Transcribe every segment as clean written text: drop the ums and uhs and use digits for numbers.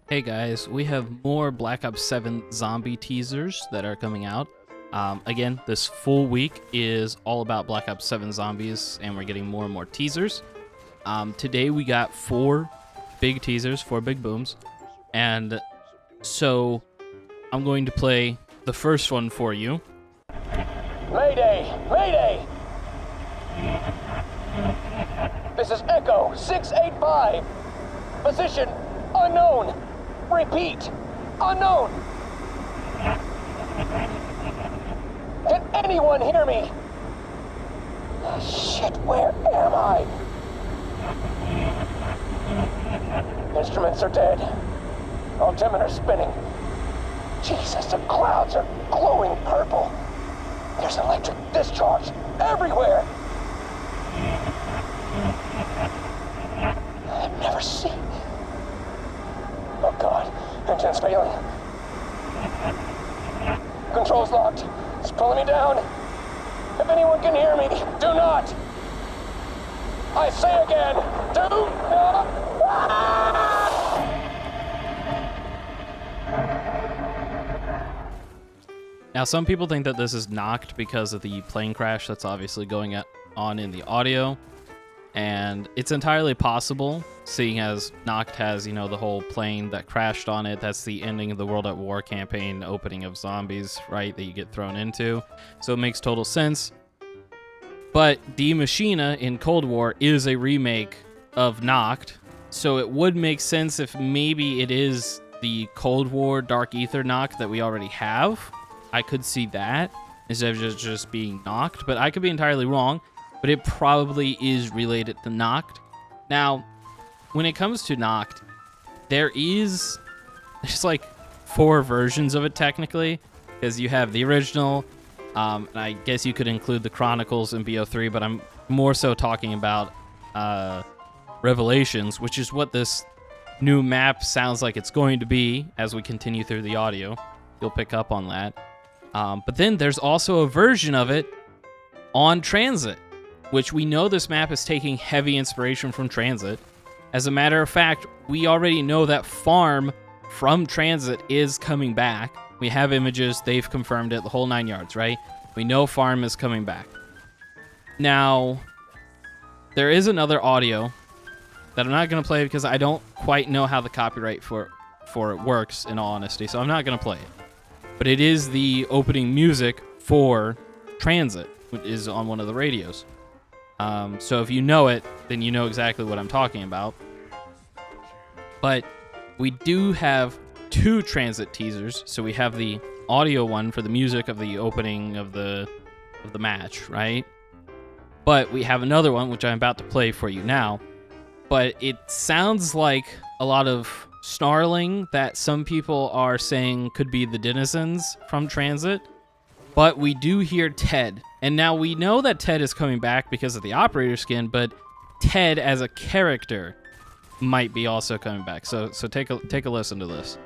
Hey guys, we have more Black Ops 7 zombie teasers that are coming out. Again, this full week is all about Black Ops 7 zombies, and we're getting more and more teasers. Today we got 4 big teasers, 4 big booms, and so I'm going to play the first one for you. Mayday! Mayday! This is Echo 685. Position unknown. Repeat, unknown. Can anyone hear me? Shit, where am I? Instruments are dead. Altimeter spinning. Jesus, the clouds are glowing purple. There's electric discharge everywhere. I've never seen. Oh God, engine's failing. Controls locked. It's pulling me down. If anyone can hear me, do not. I say again, do not. Now, some people think that this is knocked because of the plane crash that's obviously going on in the audio. And it's entirely possible, seeing as Noct has, the whole plane that crashed on it. That's the ending of the World at War campaign, opening of zombies, right, that you get thrown into. So it makes total sense. But Die Maschine in Cold War is a remake of Noct, so it would make sense if maybe it is the Cold War Dark Ether Noct that we already have. I could see that, instead of just being Noct, but I could be entirely wrong. But it probably is related to Noct. Now, when it comes to Noct, there's like 4 versions of it technically, because you have the original, and I guess you could include the Chronicles in BO3, but I'm more so talking about Revelations, which is what this new map sounds like it's going to be as we continue through the audio. You'll pick up on that. But then there's also a version of it on TranZit, which we know this map is taking heavy inspiration from TranZit. As a matter of fact, we already know that Farm from TranZit is coming back. We have images, they've confirmed it, the whole 9 yards, right? We know Farm is coming back. Now, there is another audio that I'm not going to play because I don't quite know how the copyright for it works, in all honesty, so I'm not going to play it. But it is the opening music for TranZit, which is on one of the radios. So if you know it, then you know exactly what I'm talking about. But we do have 2 TranZit teasers. So we have the audio one for the music of the opening of the match, right? But we have another one, which I'm about to play for you now. But it sounds like a lot of snarling that some people are saying could be the denizens from TranZit. But we do hear Ted. And now we know that Ted is coming back because of the operator skin, but Ted as a character might be also coming back. So take a listen to this.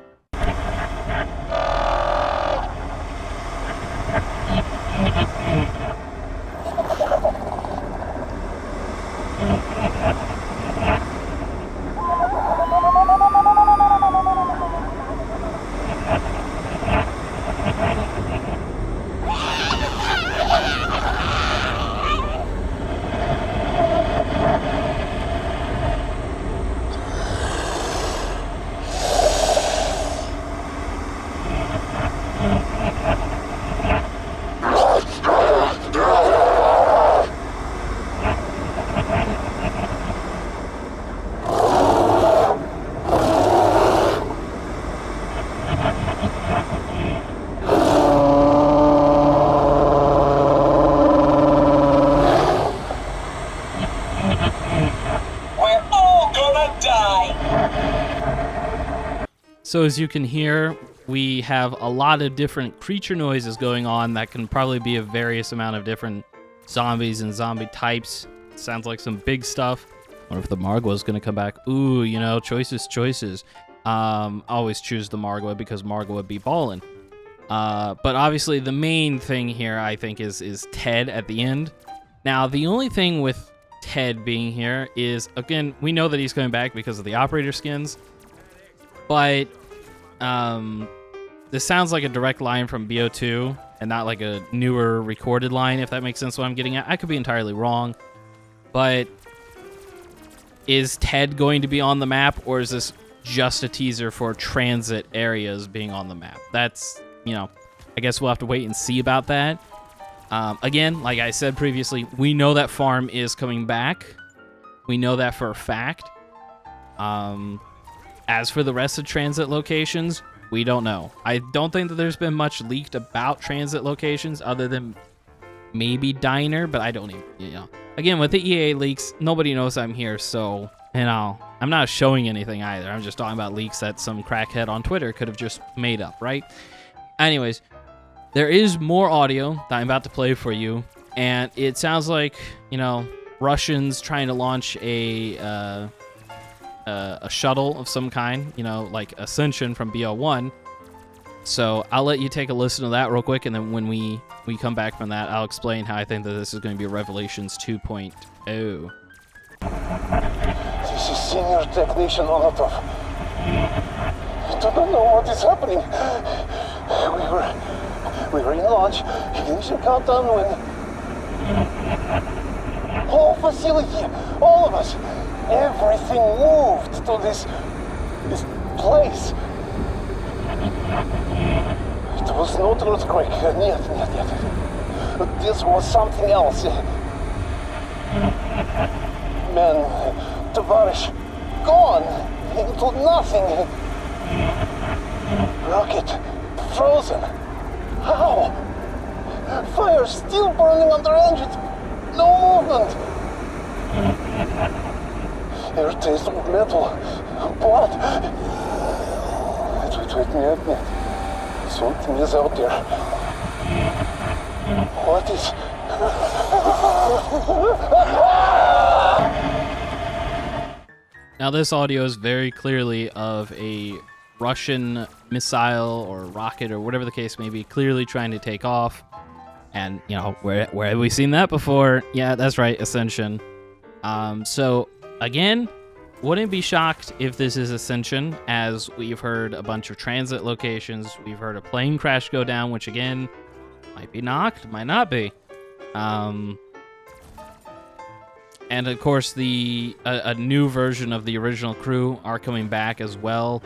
So as you can hear, we have a lot of different creature noises going on that can probably be a various amount of different zombies and zombie types. Sounds like some big stuff. I wonder if the Margwa is going to come back. Ooh, choices. Always choose the Margwa because Margwa be ballin'. But obviously the main thing here, I think, is Ted at the end. Now, the only thing with Ted being here is, again, we know that he's coming back because of the operator skins. But this sounds like a direct line from BO2 and not like a newer recorded line, if that makes sense what I'm getting at. I could be entirely wrong. But is Ted going to be on the map, or is this just a teaser for TranZit areas being on the map? That's, I guess we'll have to wait and see about that. Again, like I said previously, we know that farm is coming back. We know that for a fact. As for the rest of TranZit locations, we don't know. I don't think that there's been much leaked about TranZit locations other than maybe Diner, but I don't even, Again, with the EA leaks, nobody knows I'm here, so, I'm not showing anything either. I'm just talking about leaks that some crackhead on Twitter could have just made up, right? Anyways, there is more audio that I'm about to play for you, and it sounds like, Russians trying to launch a shuttle of some kind, like Ascension from BO1. So I'll let you take a listen to that real quick, and then when we come back from that, I'll explain how I think that this is going to be Revelations 2.0. This is Senior Technician Onatov. I don't know what is happening. We were in launch, ignition countdown when... Whole facility, all of us, everything moved to this place. It was not an earthquake. Нет. This was something else. Man, товарищ, gone into nothing. Rocket frozen. How? Fire still burning under engines. No movement. Air taste of metal. Blood. Wait, нет. Something is out there. What is... Now this audio is very clearly of a Russian missile or rocket or whatever the case may be, clearly trying to take off. And, where have we seen that before? Yeah, that's right, Ascension. So, again, wouldn't be shocked if this is Ascension, as we've heard a bunch of TranZit locations. We've heard a plane crash go down, which, again, might be knocked, might not be. And, of course, a new version of the original crew are coming back as well.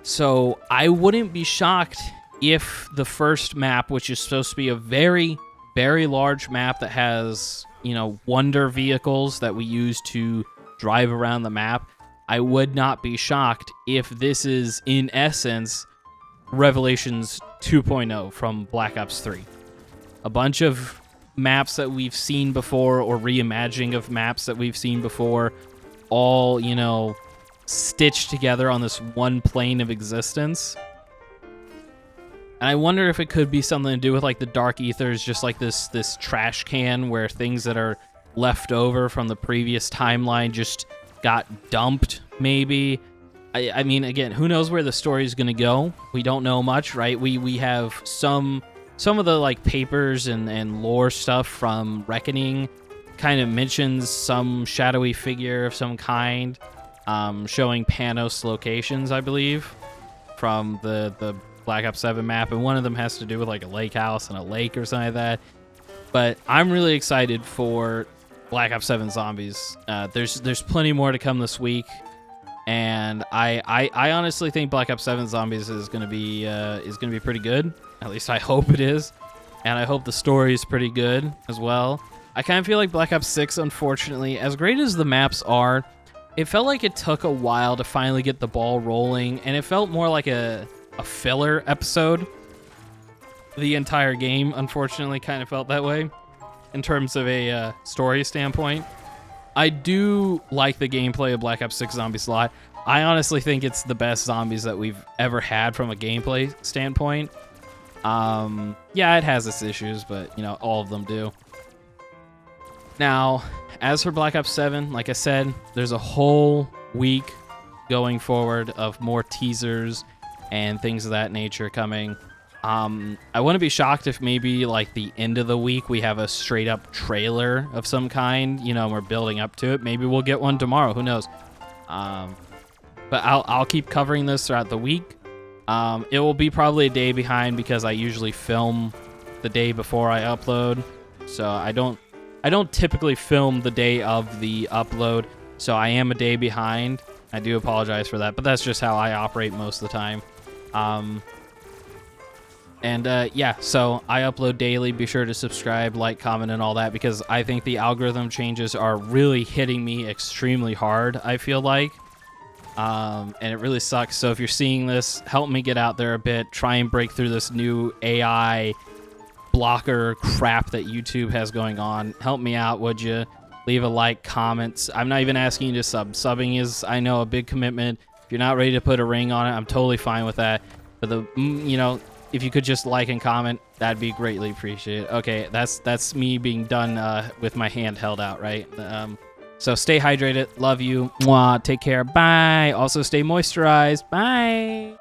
So, I wouldn't be shocked if the first map, which is supposed to be a very, very large map that has, wonder vehicles that we use to drive around the map, I would not be shocked if this is, in essence, Revelations 2.0 from Black Ops 3. A bunch of maps that we've seen before, or reimagining of maps that we've seen before, all, stitched together on this one plane of existence. And I wonder if it could be something to do with, like, the Dark Ethers, just like this trash can where things that are left over from the previous timeline just got dumped, maybe. I mean, again, who knows where the story is going to go? We don't know much, right? We have some of the, like, papers and lore stuff from Reckoning kind of mentions some shadowy figure of some kind, showing Panos locations, I believe, from the Black Ops 7 map, and one of them has to do with like a lake house and a lake or something like that. But I'm really excited for Black Ops 7 Zombies. There's plenty more to come this week, and I honestly think Black Ops 7 Zombies is gonna be pretty good. At least I hope it is, and I hope the story is pretty good as well. I kind of feel like Black Ops 6, unfortunately, as great as the maps are, it felt like it took a while to finally get the ball rolling, and it felt more like a filler episode. The entire game, unfortunately, kind of felt that way in terms of a story standpoint. I do like the gameplay of Black Ops 6 Zombies a lot. I honestly think it's the best Zombies that we've ever had from a gameplay standpoint. Yeah, it has its issues, but, all of them do. Now, as for Black Ops 7, like I said, there's a whole week going forward of more teasers and things of that nature coming. I wouldn't be shocked if maybe like the end of the week we have a straight up trailer of some kind, we're building up to it. Maybe we'll get one tomorrow, who knows. but I'll keep covering this throughout the week. It will be probably a day behind because I usually film the day before I upload. So I don't typically film the day of the upload. So I am a day behind. I do apologize for that, but that's just how I operate most of the time. Yeah, so I upload daily. Be sure to subscribe, like, comment, and all that, because I think the algorithm changes are really hitting me extremely hard, I feel like. And it really sucks. So if you're seeing this, help me get out there a bit. Try and break through this new AI blocker crap that YouTube has going on. Help me out, would you? Leave a like, comments. I'm not even asking you to sub. Subbing is, I know, a big commitment. If you're not ready to put a ring on it, I'm totally fine with that. But if you could just like and comment, that'd be greatly appreciated. Okay, that's me being done with my hand held out, right? So stay hydrated. Love you. Mwah. Take care. Bye. Also stay moisturized. Bye.